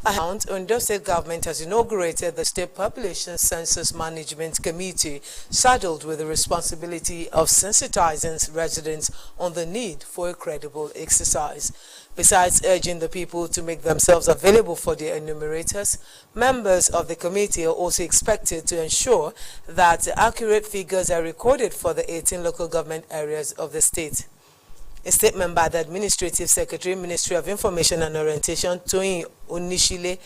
Ondo State government has inaugurated the State Population Census Management Committee, saddled with the responsibility of sensitizing residents on the need for a credible exercise. Besides urging the people to make themselves available for the enumerators, members of the committee are also expected to ensure that accurate figures are recorded for the 18 local government areas of the state. A statement by the Administrative Secretary, Ministry of Information and Orientation, Toyin Onishile,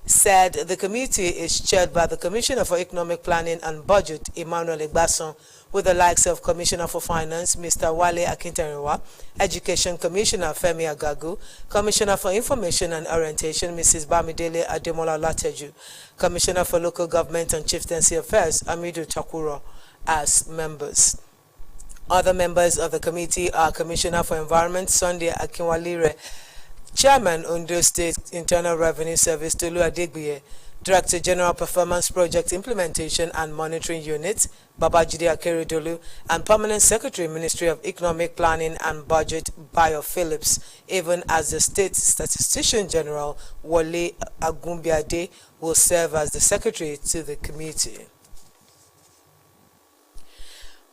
said the committee is chaired by the Commissioner for Economic Planning and Budget, Emmanuel Egbason, with the likes of Commissioner for Finance, Mr. Wale Akintarewa, Education Commissioner Femi Agagu, Commissioner for Information and Orientation, Mrs. Bamidele Ademola Lateju, Commissioner for Local Government and Chieftaincy Affairs, Amidu Takuro, as members. Other members of the committee are Commissioner for Environment, Sunday Akinwalire, Chairman, Ondo State Internal Revenue Service, Tolu Adegbiye, Director General Performance Project Implementation and Monitoring Unit, Babajide Akeredolu, and Permanent Secretary, Ministry of Economic Planning and Budget, Bayo Phillips, even as the State Statistician General, Wale Agumbiade, will serve as the Secretary to the committee.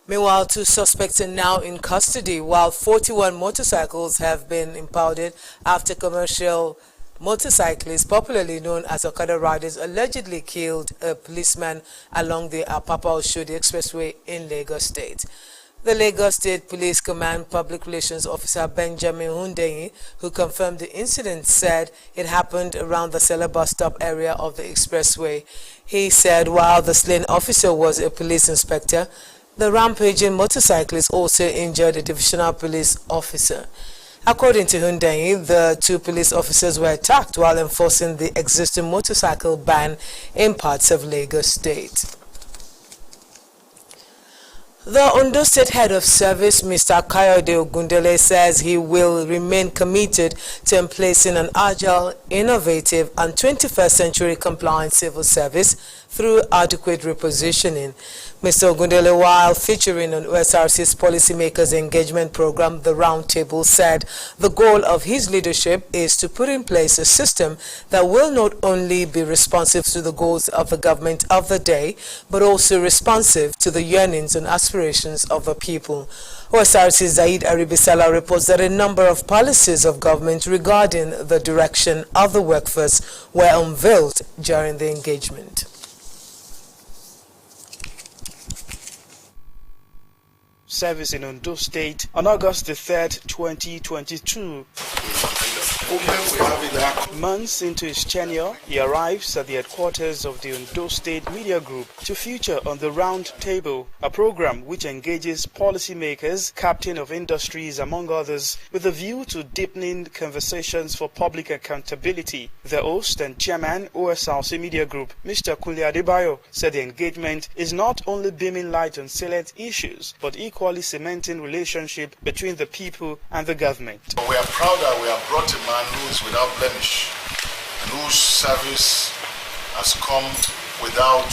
Meanwhile, 2 suspects are now in custody, while 41 motorcycles have been impounded after commercial motorcyclists, popularly known as Okada riders, allegedly killed a policeman along the Apapa-Oshodi Expressway in Lagos State. The Lagos State Police Command Public Relations Officer Benjamin Hundeyi, who confirmed the incident, said it happened around the Seller bus stop area of the expressway. He said while the slain officer was a police inspector, the rampaging motorcyclist also injured a divisional police officer. According to Hundeyi, the 2 police officers were attacked while enforcing the existing motorcycle ban in parts of Lagos State. The Ondo State Head of Service, Mr. Kayode Ogundele, says he will remain committed to emplacing an agile, innovative, and 21st century compliant civil service through adequate repositioning. Mr. Ogundele, while featuring on Osrc's Policymakers Engagement Program, The Roundtable, said the goal of his leadership is to put in place a system that will not only be responsive to the goals of the government of the day, but also responsive to the yearnings and aspirations of the people. Osrc Zaid Aribisala reports that a number of policies of government regarding the direction of the workforce were unveiled during the engagement. Service in Ondo State on August the 3rd, 2022. Months into his tenure, he arrives at the headquarters of the Ondo State Media Group to feature on the Round Table, a program which engages policymakers, captain of industries, among others, with a view to deepening conversations for public accountability. The host and chairman, Osrc Media Group, Mr. Kunle Adebayo, said the engagement is not only beaming light on salient issues, but equally cementing relationship between the people and the government. We are proud that we have brought a man who is without blemish and whose service has come without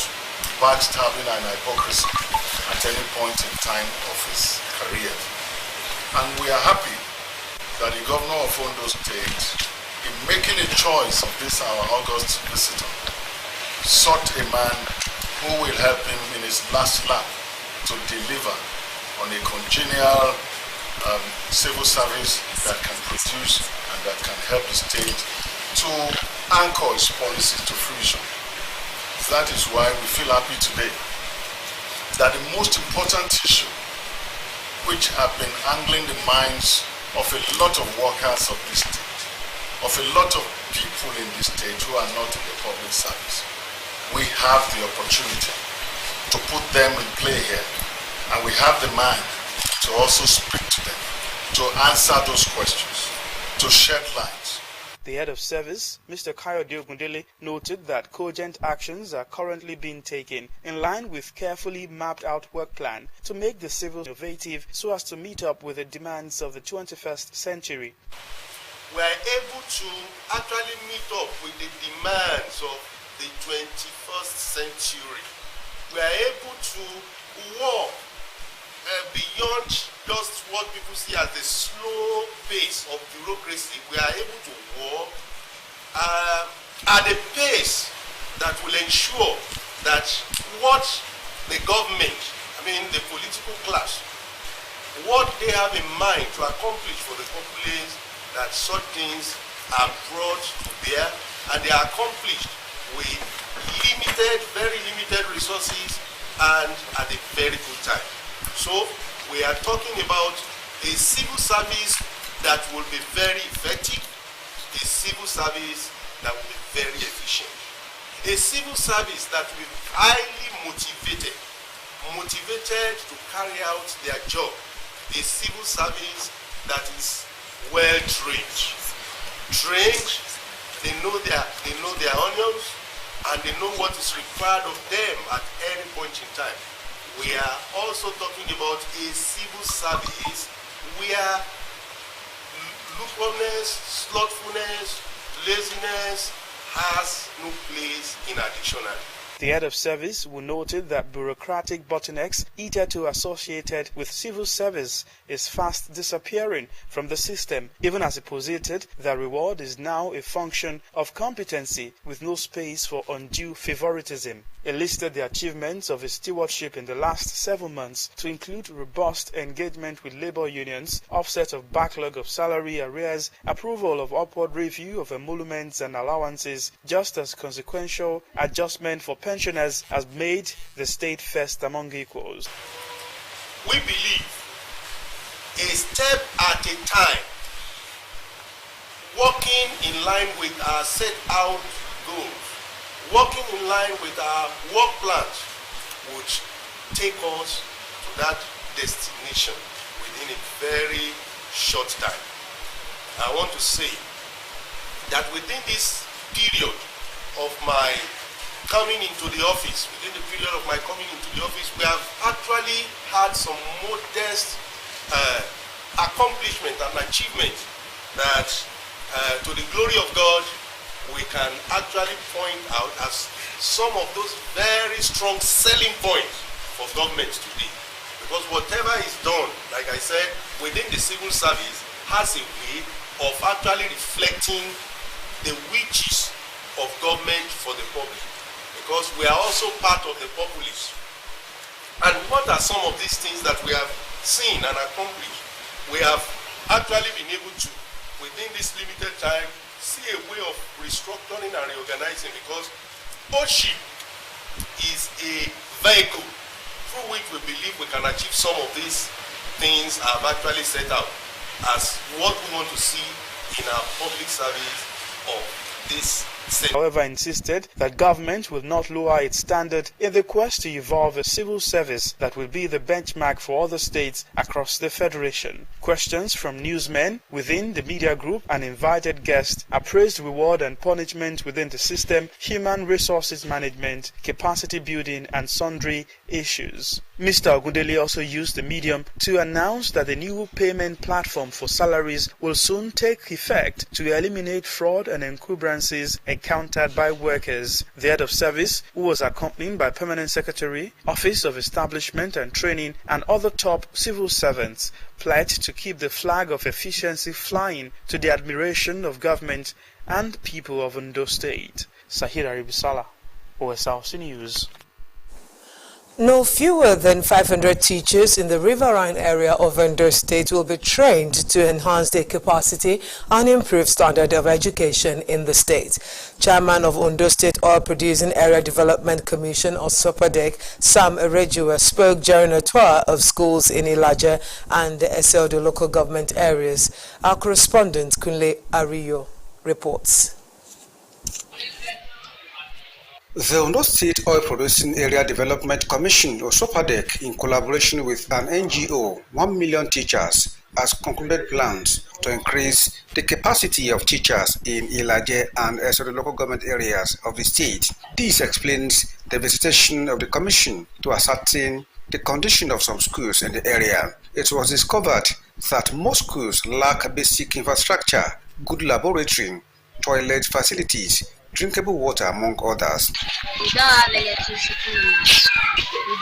backstabbing and hypocrisy at any point in time of his career. And we are happy that the governor of Ondo State, in making a choice of this our August visitor, sought a man who will help him in his last lap to deliver on a congenial civil service that can produce and that can help the state to anchor its policies to fruition. That is why we feel happy today that the most important issue which have been angling the minds of a lot of workers of this state, of a lot of people in this state who are not in the public service, we have the opportunity to put them in play here, and we have the man to also speak to them, to answer those questions, to shed light. The head of service, Mr. Kayode Ogundele, noted that cogent actions are currently being taken in line with carefully mapped out work plan to make the civil innovative so as to meet up with the demands of the 21st century. We are able to actually meet up with the demands of the 21st century. We are able to walk beyond just what people see as the slow pace of bureaucracy. We are able to walk at a pace that will ensure that what the government, I mean the political class, what they have in mind to accomplish for the populace, that such things are brought to bear and they are accomplished with limited, very limited resources and at a very good time. So we are talking about a civil service that will be very effective, a civil service that will be very efficient, a civil service that will be highly motivated to carry out their job, a civil service that is well trained, they know their onions, and they know what is required of them at any point in time. We are also talking about a civil service where lukewarmness, slothfulness, laziness has no place in our dictionary. The head of service will noted that bureaucratic bottlenecks hitherto associated with civil service is fast disappearing from the system, even as he posited that reward is now a function of competency with no space for undue favoritism. He listed the achievements of his stewardship in the last 7 months to include robust engagement with labor unions, offset of backlog of salary arrears, approval of upward review of emoluments and allowances, just as consequential adjustment for pensioners has made the state first among equals. We believe a step at a time, working in line with our set out goals, working in line with our work plans, would take us to that destination within a very short time. I want to say that within this period of my coming into the office, we have actually had some modest accomplishment and achievement that, to the glory of God, we can actually point out as some of those very strong selling points for government today. Because whatever is done, like I said, within the civil service has a way of actually reflecting the wishes of government for the public. Because we are also part of the populace. And what are some of these things that we have seen and accomplished? We have actually been able to, within this limited time, see a way of restructuring and reorganizing, because Osrc is a vehicle through which we believe we can achieve some of these things I've actually set out as what we want to see in our public service of this sector. However, insisted that government will not lower its standard in the quest to evolve a civil service that will be the benchmark for other states across the federation. Questions from newsmen within the media group and invited guests appraised reward and punishment within the system, human resources management, capacity building, and sundry issues. Mr. Ogundele also used the medium to announce that the new payment platform for salaries will soon take effect to eliminate fraud and encumbrances encountered by workers. The head of service, who was accompanied by Permanent Secretary, Office of Establishment and Training, and other top civil servants, pledged to keep the flag of efficiency flying to the admiration of government and people of Ondo State. Sahir Aribisala, OSRC News. No fewer than 500 teachers in the riverine area of Ondo State will be trained to enhance their capacity and improve standard of education in the state. Chairman of Ondo State Oil Producing Area Development Commission, Osrc, Sam Erejua, spoke during a tour of schools in Ilaje and the Eseldo local government areas. Our correspondent, Kunle Ariyo, reports. The Ondo State Oil Producing Area Development Commission, Osrc, in collaboration with an NGO, 1 million teachers, has concluded plans to increase the capacity of teachers in Ilaje and the local government areas of the state. This explains the visitation of the commission to ascertain the condition of some schools in the area. It was discovered that most schools lack basic infrastructure, good laboratory, toilet facilities, drinkable water, among others. We don't have electricity in our school. We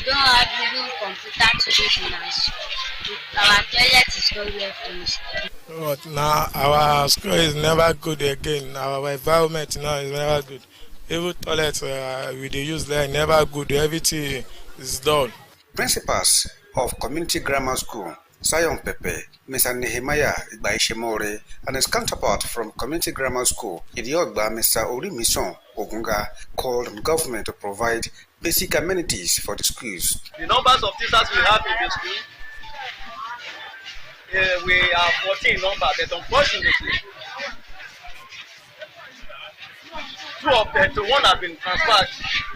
don't have even computer to use in our school. Our toilet is not well finished. But now our school is never good again. Our environment now is never good. Even toilets we dey use there never good. Everything is done. Principals of Community Grammar School, Sion Pepe, Mr. Nehemiah Igbaishemore, and his counterpart from Community Grammar School, Idiogba, Mr. Orimison Ogunga, called on government to provide basic amenities for the schools. The numbers of teachers we have in the school, we are 14 in number, but unfortunately, 2 of them, 1 have been transferred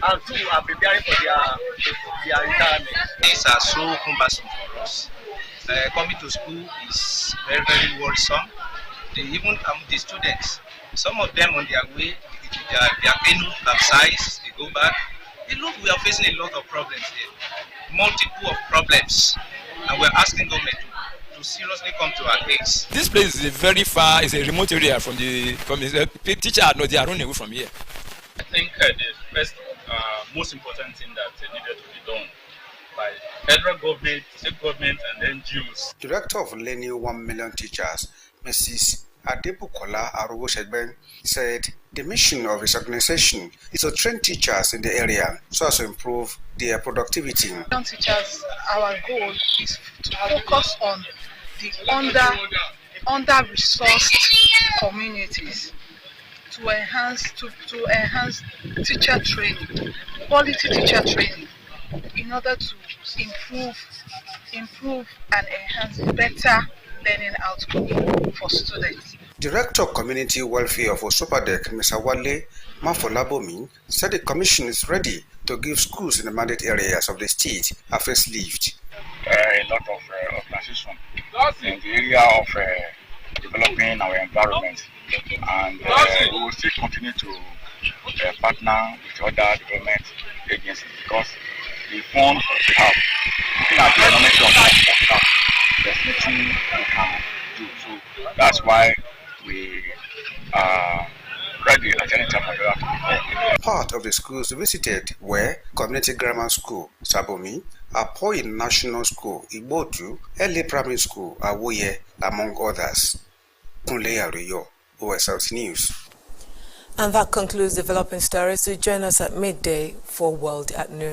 and 2 are preparing for their retirement. Things are so cumbersome for us. Coming to school is very, very worrisome. Even the students, some of them on their way, their canoe capsize, they go back. We are facing a lot of problems here, multiple of problems, and we're asking government to seriously come to our case. This place is very far, it's a remote area from the teacher. No, they are running away from here. I think the first most important thing that needed to be done by federal government, state government, and NGOs. Director of Lenny 1 Million Teachers, Mrs. Adebukola Aruwoshegben, said the mission of his organization is to train teachers in the area so as to improve their productivity. Young teachers, our goal is to focus on the under-resourced communities to enhance teacher training, quality teacher training, in order to improve and enhance better learning outcome for students. Director of Community Welfare of Osrc, Mr. Wale Mafolabomi, said the commission is ready to give schools in the mandate areas of the state a facelift. A lot of organization in the area of developing our environment, and we will still continue to partner with other development agencies because the funds we have, looking at the economic of there's nothing we can do. So that's why we are ready at any time. Part of the schools visited were Community Grammar School, Sabomi, Apoi National School, Igbotu, LA Primary School, Awoye, among others. Kunle Ariyo, Osrc News. And that concludes Developing Stories. So join us at midday for World at Noon.